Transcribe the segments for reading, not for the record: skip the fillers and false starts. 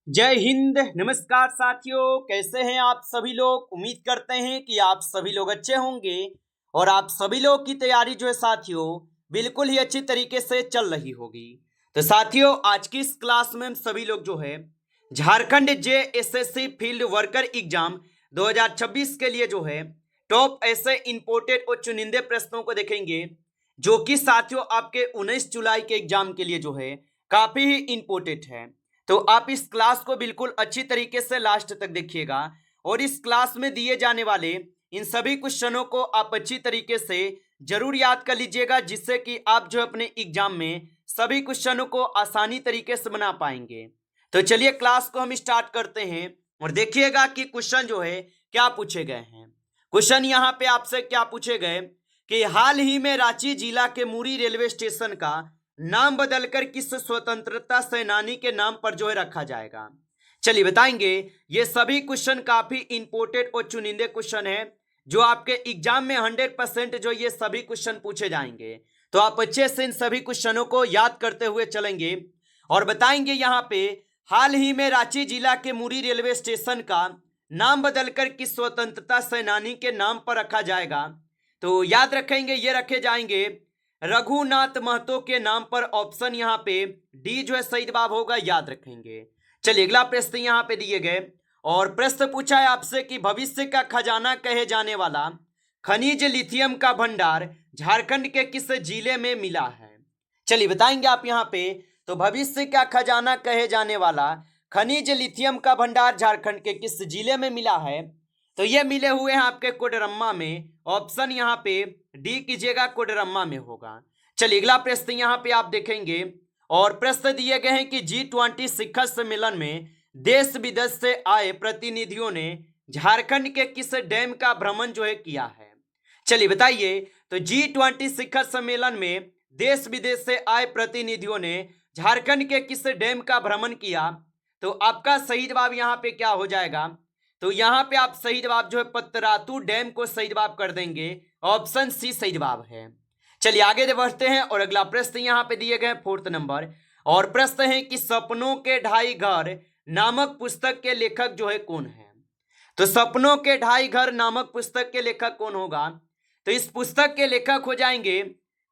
जय हिंद। नमस्कार साथियों, कैसे हैं आप सभी लोग। उम्मीद करते हैं कि आप सभी लोग अच्छे होंगे और आप सभी लोग की तैयारी जो है साथियों बिल्कुल ही अच्छी तरीके से चल रही होगी। तो साथियों, आज की इस क्लास में हम सभी लोग जो है Jharkhand JSSC field worker exam 2026 के लिए जो है टॉप ऐसे इंपोर्टेड और चुनिंदे प्रश्नों को देखेंगे, जो कि साथियों आपके 19 जुलाई के एग्जाम के लिए जो है काफी ही इंपोर्टेंट है। तो आप इस क्लास को बिल्कुल अच्छी तरीके से लास्ट तक देखिएगा और इस क्लास में दिए जाने वाले इन सभी क्वेश्चनों को आप अच्छी तरीके से जरूर याद कर लीजिएगा, जिससे कि आप जो अपने एग्जाम में सभी क्वेश्चनों को आसानी तरीके से बना पाएंगे। तो चलिए क्लास को हम स्टार्ट करते हैं और देखिएगा कि क्वेश्चन जो है क्या पूछे गए हैं। क्वेश्चन यहाँ पे आपसे क्या पूछे गए कि हाल ही में रांची जिला के मुरी रेलवे स्टेशन का नाम बदलकर किस स्वतंत्रता सेनानी के नाम पर जो है रखा जाएगा। चलिए बताएंगे। ये सभी क्वेश्चन काफी इंपोर्टेंट और चुनिंदे क्वेश्चन है, जो आपके एग्जाम में 100% जो ये सभी क्वेश्चन पूछे जाएंगे। तो आप अच्छे से इन सभी क्वेश्चनों को याद करते हुए चलेंगे और बताएंगे यहाँ पे हाल ही में रांची जिला के मुरी रेलवे स्टेशन का नाम बदलकर किस स्वतंत्रता सेनानी के नाम पर रखा जाएगा। तो याद रखेंगे, ये रखे जाएंगे रघुनाथ महतो के नाम पर। ऑप्शन यहाँ पे डी जो है सही जवाब होगा, याद रखेंगे। चलिए अगला प्रश्न यहाँ पे दिए गए और प्रश्न पूछा है आपसे कि भविष्य का खजाना कहे जाने वाला खनिज लिथियम का भंडार झारखंड के किस जिले में मिला है। चलिए बताएंगे आप यहाँ पे। तो भविष्य का खजाना कहे जाने वाला खनिज लिथियम का भंडार झारखंड के किस जिले में मिला है। तो ये मिले हुए हैं आपके कोडरम्मा में। ऑप्शन यहाँ पे डी कीजिएगा, कोडरम्मा में होगा। चलिए अगला प्रश्न यहाँ पे आप देखेंगे और प्रश्न दिए गए हैं कि G20 शिखर सम्मेलन में देश विदेश से आए प्रतिनिधियों ने झारखंड के किस डैम का भ्रमण जो है किया है। चलिए बताइए। तो G20 शिखर सम्मेलन में देश विदेश से आए प्रतिनिधियों ने झारखंड के किस डैम का भ्रमण किया। तो आपका सही जवाब यहाँ पे क्या हो जाएगा। तो यहाँ पे आप सही जवाब जो है पतरातू डैम को सही जवाब कर देंगे। ऑप्शन सी सही जवाब है। चलिए आगे बढ़ते हैं और अगला प्रश्न यहाँ पे दिए गए 4th नंबर और प्रश्न है कि सपनों के ढाई घर नामक पुस्तक के लेखक जो है कौन है। तो सपनों के ढाई घर नामक पुस्तक के लेखक कौन होगा। तो इस पुस्तक के लेखक हो जाएंगे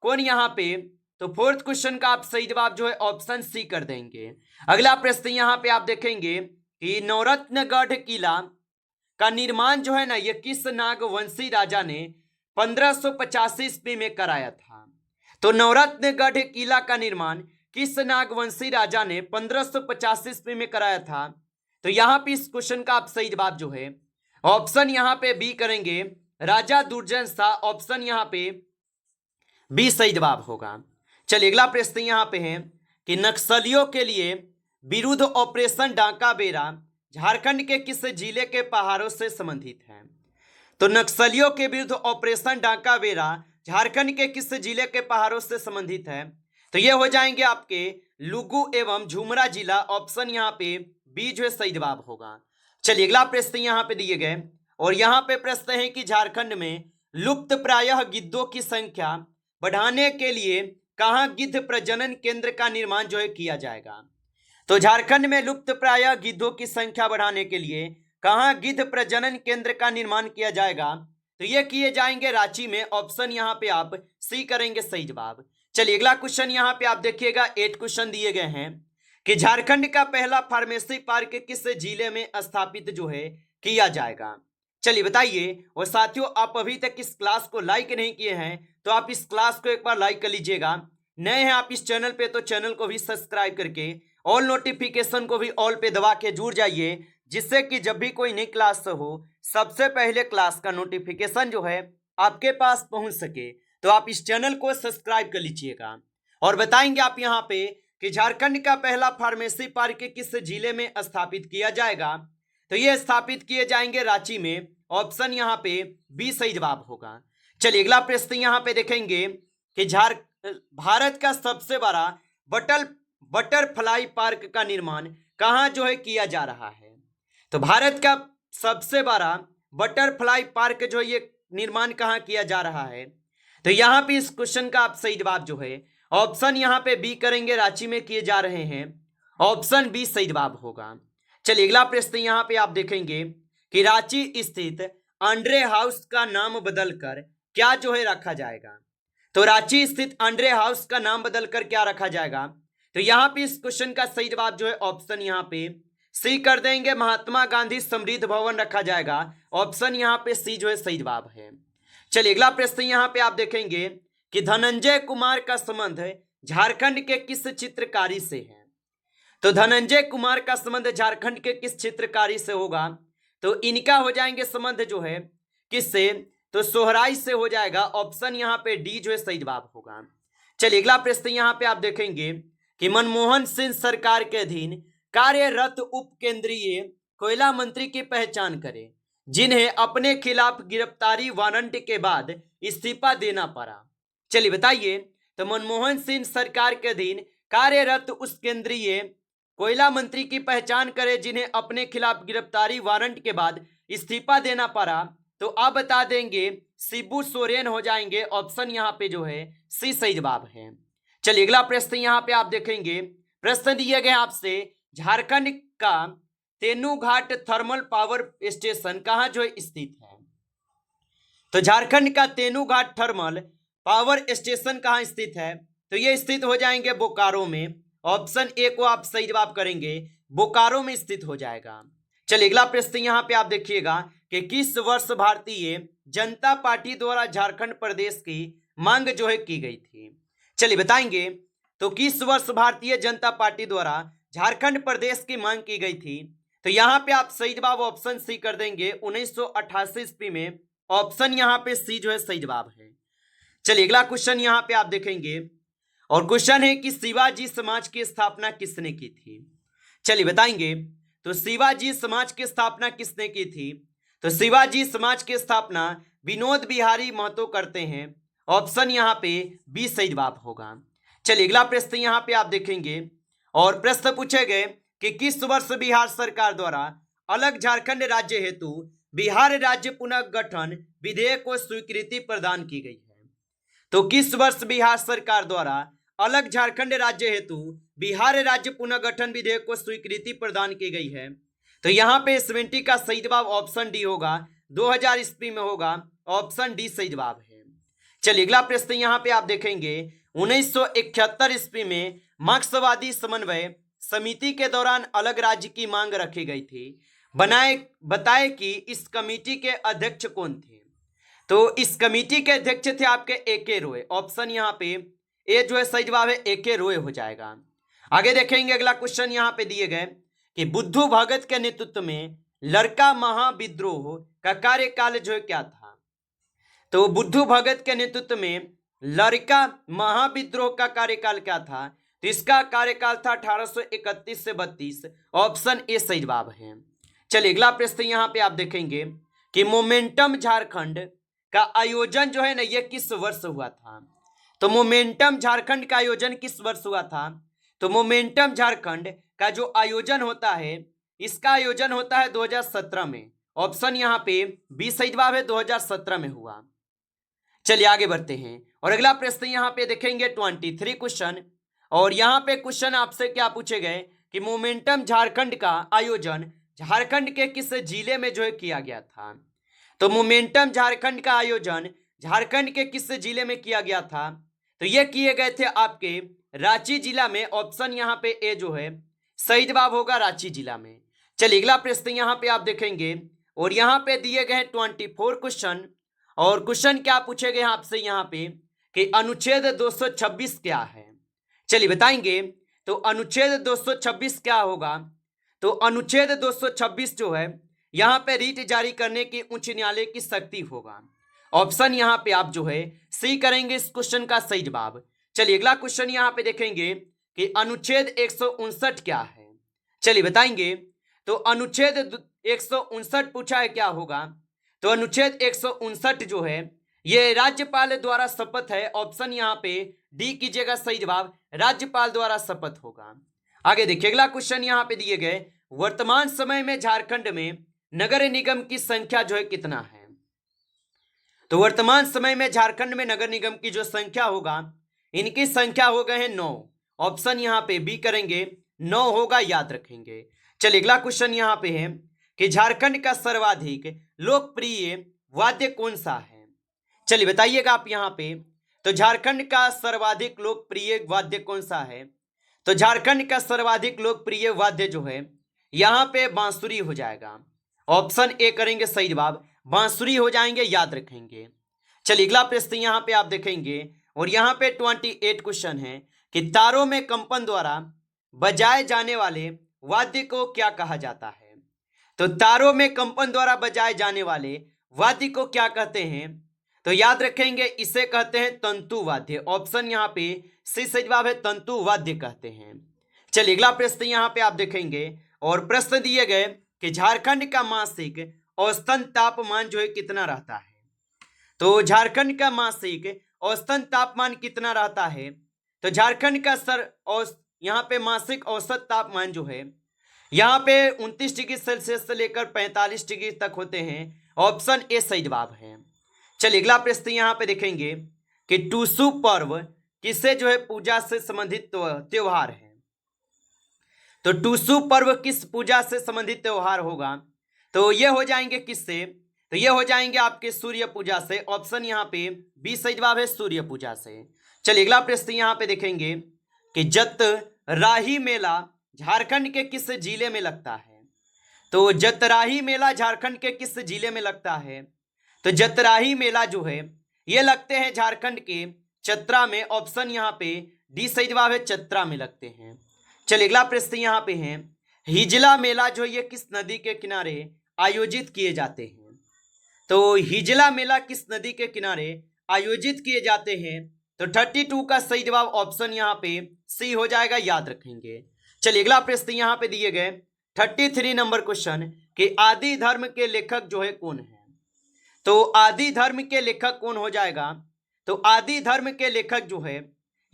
कौन यहाँ पे। तो 4th क्वेश्चन का आप सही जवाब जो है ऑप्शन सी कर देंगे। अगला प्रश्न यहाँ पे आप देखेंगे कि नवरत्नगढ़ किला का निर्माण जो है ना, ये किस नागवंशी राजा ने 1585 ईस्वी में कराया था। तो नवरत्नगढ़ किला का निर्माण किस नागवंशी राजा ने 1585 ईस्वी में कराया था। तो यहाँ पे इस क्वेश्चन का आप सही जवाब जो है ऑप्शन यहाँ पे बी करेंगे, राजा दुर्जन शाह। ऑप्शन यहाँ पे बी सही जवाब होगा। चलिए अगला प्रश्न यहाँ पे है कि नक्सलियों के लिए विरुद्ध ऑपरेशन डाका बेरा झारखंड के किस जिले के पहाड़ों से संबंधित है। तो नक्सलियों के विरुद्ध ऑपरेशन डाका बेरा झारखंड के किस जिले के पहाड़ों से संबंधित है। तो ये हो जाएंगे आपके लुगु एवं झुमरा जिला। ऑप्शन यहाँ पे बी जो है सही जवाब होगा। चलिए अगला प्रश्न यहाँ पे दिए गए और यहाँ पे प्रश्न है कि झारखंड में लुप्त प्रायः गिद्धों की संख्या बढ़ाने के लिए कहाँ गिद्ध प्रजनन केंद्र का निर्माण जो है किया जाएगा। तो झारखंड में लुप्त प्रायः गिद्धों की संख्या बढ़ाने के लिए कहाँ गिद्ध प्रजनन केंद्र का निर्माण किया जाएगा। तो ये किए जाएंगे रांची में। ऑप्शन यहाँ पे आप सी करेंगे सही जवाब। चलिए अगला क्वेश्चन यहाँ पे आप देखिएगा। 8 क्वेश्चन दिए गए हैं कि झारखंड का पहला फार्मेसी पार्क किस जिले में स्थापित जो है किया जाएगा। चलिए बताइए। और साथियों, आप अभी तक इस क्लास को लाइक नहीं किए हैं तो आप इस क्लास को एक बार लाइक कर लीजिएगा। नए हैं आप इस चैनल पे तो चैनल को भी सब्सक्राइब करके ऑल नोटिफिकेशन को भी ऑल पे दबा के जुड़ जाइए, जिससे कि जब भी कोई नई क्लास हो सबसे पहले क्लास का नोटिफिकेशन जो है आपके पास पहुंच सके। तो आप इस चैनल को सब्सक्राइब कर लीजिएगा और बताएंगे आप यहाँ पे कि झारखंड का पहला फार्मेसी पार्क किस जिले में स्थापित किया जाएगा। तो ये स्थापित किए जाएंगे रांची में। ऑप्शन यहाँ पे बी सही जवाब होगा। चलिए अगला प्रश्न यहाँ पे देखेंगे कि भारत का सबसे बड़ा बटरफ्लाई पार्क का निर्माण कहाँ जो है किया जा रहा है। तो भारत का सबसे बड़ा बटरफ्लाई पार्क जो ये निर्माण कहाँ किया जा रहा है। तो यहाँ पे इस क्वेश्चन का आप सही जवाब जो है ऑप्शन यहाँ पे बी करेंगे, रांची में किए जा रहे हैं। ऑप्शन बी सही जवाब होगा। चलिए अगला प्रश्न यहाँ पे आप देखेंगे कि रांची स्थित आंड्रे हाउस का नाम बदलकर क्या जो है रखा जाएगा। तो रांची स्थित आंड्रे हाउस का नाम बदलकर क्या रखा जाएगा। तो यहाँ पे इस क्वेश्चन का सही जवाब जो है ऑप्शन यहाँ पे सी कर देंगे, महात्मा गांधी समृद्ध भवन रखा जाएगा। ऑप्शन यहाँ पे सी जो है सही जवाब है। चलिए अगला प्रश्न यहाँ पे आप देखेंगे कि धनंजय कुमार का संबंध झारखंड के किस चित्रकारी से है। तो धनंजय कुमार का संबंध झारखंड के किस चित्रकारी से होगा। तो इनका हो जाएंगे संबंध जो है किससे, तो सोहराई से हो जाएगा। ऑप्शन यहाँ पे डी जो है सही जवाब होगा। चलिए अगला प्रश्न यहाँ पे आप देखेंगे कि मनमोहन सिंह सरकार के अधीन कार्यरत उप केंद्रीय कोयला मंत्री की पहचान करें जिन्हें अपने खिलाफ गिरफ्तारी वारंट के बाद इस्तीफा देना पड़ा। चलिए बताइए, तो मनमोहन सिंह सरकार के अधीन कार्यरत उस केंद्रीय कोयला मंत्री की पहचान करें जिन्हें अपने खिलाफ गिरफ्तारी वारंट के बाद इस्तीफा देना पड़ा। तो आप बता देंगे शिबू सोरेन हो जाएंगे। ऑप्शन यहाँ पे जो है सी सही जवाब है। चलिए अगला प्रश्न यहाँ पे आप देखेंगे, प्रश्न दिए गए आपसे झारखंड का तेनूघाट थर्मल पावर स्टेशन कहाँ जो है स्थित है। तो झारखंड का तेनूघाट थर्मल पावर स्टेशन कहाँ स्थित है। तो ये स्थित हो जाएंगे बोकारो में। ऑप्शन ए को आप सही जवाब करेंगे, बोकारो में स्थित हो जाएगा। चलिए अगला प्रश्न यहाँ पे आप देखिएगा कि किस वर्ष भारतीय जनता पार्टी द्वारा झारखंड प्रदेश की मांग जो है की गई थी। चलिए बताएंगे, तो किस वर्ष भारतीय जनता पार्टी द्वारा झारखंड प्रदेश की मांग की गई थी। तो यहाँ पे आप सही जवाब ऑप्शन सी कर देंगे, 1988 ईस्वी में। ऑप्शन यहाँ पे सी जो है सही जवाब है। चलिए अगला क्वेश्चन यहाँ पे आप देखेंगे और क्वेश्चन है कि शिवाजी समाज की स्थापना किसने की थी। चलिए बताएंगे, तो शिवाजी समाज की स्थापना किसने की थी। तो शिवाजी समाज की स्थापना विनोद बिहारी महतो करते हैं। ऑप्शन यहाँ पे बी सही जवाब होगा। चलिए अगला प्रश्न यहाँ पे आप देखेंगे और प्रश्न पूछे गए कि किस वर्ष बिहार सरकार द्वारा अलग झारखंड राज्य हेतु बिहार राज्य पुनर्गठन विधेयक को स्वीकृति प्रदान की गई है। तो किस वर्ष बिहार सरकार द्वारा अलग झारखंड राज्य हेतु बिहार राज्य पुनर्गठन विधेयक को स्वीकृति प्रदान की गई है। तो यहाँ पे 70 का सही जवाब ऑप्शन डी होगा, 2000 ईस्वी में होगा। ऑप्शन डी सही जवाब है। चलिए अगला प्रश्न यहाँ पे आप देखेंगे, 1971 ईस्वी में मार्क्सवादी समन्वय समिति के दौरान अलग राज्य की मांग रखी गई थी। बताए कि इस कमेटी के अध्यक्ष कौन थे। तो इस कमेटी के अध्यक्ष थे आपके ए.के. रॉय। ऑप्शन यहाँ पे ए जो है सही जवाब है, ए.के. रॉय हो जाएगा। आगे देखेंगे अगला क्वेश्चन यहाँ पे दिए गए कि बुद्धू भगत के नेतृत्व में लड़का महाविद्रोह का कार्यकाल जो है क्या था। तो बुद्धू भगत के नेतृत्व में लड़का महाविद्रोह का कार्यकाल क्या था। तो इसका कार्यकाल था 1831 से 32। ऑप्शन ए सही जवाब है। चलिए अगला प्रश्न यहाँ पे आप देखेंगे कि मोमेंटम झारखंड का आयोजन जो है ना, ये किस वर्ष हुआ था। तो मोमेंटम झारखंड का आयोजन किस वर्ष हुआ था। तो मोमेंटम झारखंड का जो आयोजन होता है, इसका आयोजन होता है 2017 में। ऑप्शन यहाँ पे बी सही जवाब है, 2017 में हुआ। चलिए आगे बढ़ते हैं और अगला प्रश्न यहाँ पे देखेंगे 23 क्वेश्चन। और यहाँ पे क्वेश्चन आपसे क्या पूछे गए कि मोमेंटम झारखंड का आयोजन झारखंड के किस जिले में जो है किया गया था। तो मोमेंटम झारखंड का आयोजन झारखंड के किस जिले में किया गया था। तो ये किए गए थे आपके रांची जिला में। ऑप्शन यहाँ पे ए जो है सही जवाब होगा, रांची जिला में। चलिए अगला प्रश्न यहाँ पे आप देखेंगे और यहाँ पे दिए गए 24 क्वेश्चन। और क्वेश्चन क्या पूछे गए आपसे यहाँ पे कि अनुच्छेद 226 क्या है। चलिए बताएंगे, तो अनुच्छेद 226 क्या होगा। तो अनुच्छेद 226 जो है यहाँ पे रीट जारी करने की उच्च न्यायालय की शक्ति होगा। ऑप्शन यहाँ पे आप जो है सी करेंगे इस क्वेश्चन का सही जवाब। चलिए अगला क्वेश्चन यहाँ पे देखेंगे कि अनुच्छेद 159 क्या है। चलिए बताएंगे, तो अनुच्छेद 159 पूछा है क्या होगा। तो अनुच्छेद 159 जो है ये राज्यपाल द्वारा शपथ है। ऑप्शन यहाँ पे डी कीजिएगा सही जवाब, राज्यपाल द्वारा शपथ होगा। आगे देखिए अगला क्वेश्चन यहाँ पे दिए गए, वर्तमान समय में झारखंड में नगर निगम की संख्या जो है कितना है। तो वर्तमान समय में झारखंड में नगर निगम की जो संख्या होगा, इनकी संख्या हो गए हैं 9। ऑप्शन यहाँ पे बी करेंगे, 9 होगा, याद रखेंगे। चलिए अगला क्वेश्चन यहाँ पे है कि झारखंड का सर्वाधिक लोकप्रिय वाद्य कौन सा है। चलिए बताइएगा आप यहाँ पे। तो झारखंड का सर्वाधिक लोकप्रिय वाद्य कौन सा है। तो झारखंड का सर्वाधिक लोकप्रिय वाद्य जो है यहाँ पे बांसुरी हो जाएगा। ऑप्शन ए करेंगे सही जवाब, बांसुरी हो जाएंगे, याद रखेंगे। चलिए अगला प्रश्न यहाँ पे आप देखेंगे और यहाँ पे 28 क्वेश्चन है कि तारों में कंपन द्वारा बजाए जाने वाले वाद्य को क्या कहा जाता है। तो तारों में कंपन द्वारा बजाए जाने वाले वाद्य को क्या कहते हैं। तो याद रखेंगे इसे कहते हैं तंतु वाद्य। ऑप्शन यहाँ पे सी सही जवाब है, तंतु वाद्य कहते हैं। चलिए अगला प्रश्न यहाँ पे आप देखेंगे और प्रश्न दिए गए कि झारखंड का मासिक औसतन तापमान जो है कितना रहता है। तो झारखंड का मासिक औसतन तापमान कितना रहता है। तो झारखंड का यहाँ पे मासिक औसत तापमान जो है यहाँ पे 29 डिग्री सेल्सियस से लेकर 45 डिग्री तक होते हैं। ऑप्शन ए सही जवाब है। चलिए अगला प्रश्न यहाँ पे देखेंगे कि टूसू पर्व किसे जो है पूजा से संबंधित त्योहार है। तो टूसू पर्व किस पूजा से संबंधित त्योहार होगा। तो ये हो जाएंगे किससे। तो ये हो जाएंगे आपके सूर्य पूजा से। ऑप्शन यहाँ पे बी सही जवाब है, सूर्य पूजा से। चलिए अगला प्रश्न यहाँ पे देखेंगे कि जतराही मेला झारखंड के किस जिले में लगता है। तो जतराही मेला झारखंड के किस जिले में लगता है। तो जतराही मेला जो है ये लगते हैं झारखंड के चतरा में। ऑप्शन यहाँ पे डी सही जवाब है, चतरा में लगते हैं। चलिए अगला प्रश्न यहाँ पे है हिजला मेला जो ये किस नदी के किनारे आयोजित किए जाते हैं। तो हिजला मेला किस नदी के किनारे आयोजित किए जाते हैं। तो 32 का सही जवाब ऑप्शन यहाँ पे सी हो जाएगा, याद रखेंगे। चलिए अगला प्रश्न यहाँ पे दिए गए 33 नंबर क्वेश्चन कि आदि धर्म के लेखक जो है कौन है। तो आदि धर्म के लेखक कौन हो जाएगा। तो आदि धर्म के लेखक जो है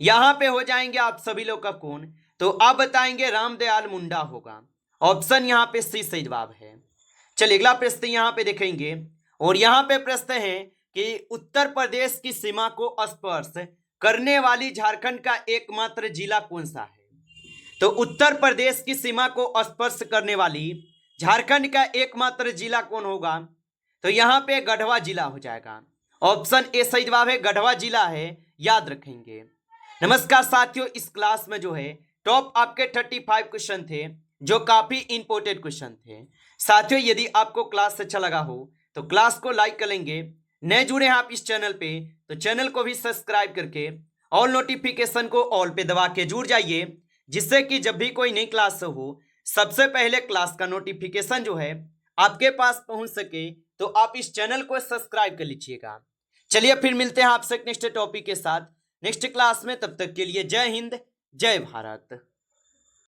यहाँ पे हो जाएंगे आप सभी लोग का कौन। तो आप बताएंगे रामदयाल मुंडा होगा। ऑप्शन यहाँ पे सी सही जवाब है। चलिए अगला प्रश्न यहाँ पे देखेंगे और यहाँ पे प्रश्न है कि उत्तर प्रदेश की सीमा को स्पर्श करने वाली झारखंड का एकमात्र जिला कौन सा है। तो उत्तर प्रदेश की सीमा को स्पर्श करने वाली झारखंड का एकमात्र जिला कौन होगा। तो यहाँ पे गढ़वा जिला हो जाएगा। ऑप्शन ए सही जवाब है, गढ़वा जिला है, याद रखेंगे। नमस्कार साथियों, इस क्लास में जो है टॉप आपके 35 क्वेश्चन थे जो काफी इंपॉर्टेंट क्वेश्चन थे। साथियों यदि आपको क्लास अच्छा लगा हो तो क्लास को लाइक कर लेंगे। नए जुड़े हैं आप इस चैनल पे तो चैनल को भी सब्सक्राइब करके ऑल नोटिफिकेशन को ऑल पे दबा के जुड़ जाइए, जिससे कि जब भी कोई नई क्लास हो सबसे पहले क्लास का नोटिफिकेशन जो है आपके पास पहुंच सके। तो आप इस चैनल को सब्सक्राइब कर लीजिएगा। चलिए फिर मिलते हैं आपसे नेक्स्ट टॉपिक के साथ नेक्स्ट क्लास में। तब तक के लिए जय हिंद, जय भारत।